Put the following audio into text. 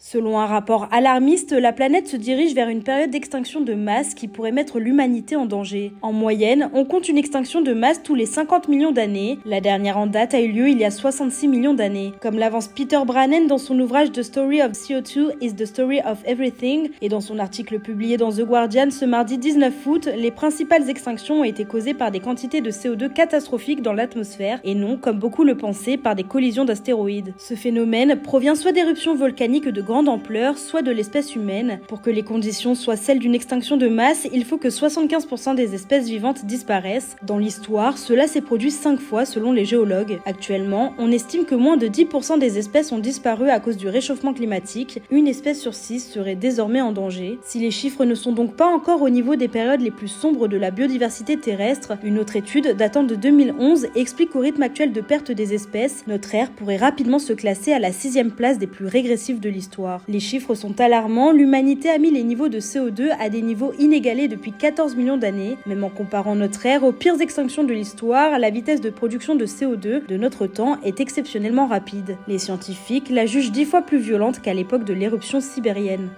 Selon un rapport alarmiste, la planète se dirige vers une période d'extinction de masse qui pourrait mettre l'humanité en danger. En moyenne, on compte une extinction de masse tous les 50 millions d'années. La dernière en date a eu lieu il y a 66 millions d'années. Comme l'avance Peter Brannen dans son ouvrage The Story of CO2 is the Story of Everything et dans son article publié dans The Guardian ce mardi 19 août, les principales extinctions ont été causées par des quantités de CO2 catastrophiques dans l'atmosphère et non, comme beaucoup le pensaient, par des collisions d'astéroïdes. Ce phénomène provient soit d'éruptions volcaniques de grande ampleur, soit de l'espèce humaine. Pour que les conditions soient celles d'une extinction de masse, il faut que 75% des espèces vivantes disparaissent. Dans l'histoire, cela s'est produit 5 fois selon les géologues. Actuellement, on estime que moins de 10% des espèces ont disparu à cause du réchauffement climatique. Une espèce sur 6 serait désormais en danger. Si les chiffres ne sont donc pas encore au niveau des périodes les plus sombres de la biodiversité terrestre, une autre étude datant de 2011 explique qu'au rythme actuel de perte des espèces, notre ère pourrait rapidement se classer à la 6e place des plus régressives de l'histoire. Les chiffres sont alarmants, l'humanité a mis les niveaux de CO2 à des niveaux inégalés depuis 14 millions d'années. Même en comparant notre ère aux pires extinctions de l'histoire, la vitesse de production de CO2 de notre temps est exceptionnellement rapide. Les scientifiques la jugent 10 fois plus violente qu'à l'époque de l'éruption sibérienne.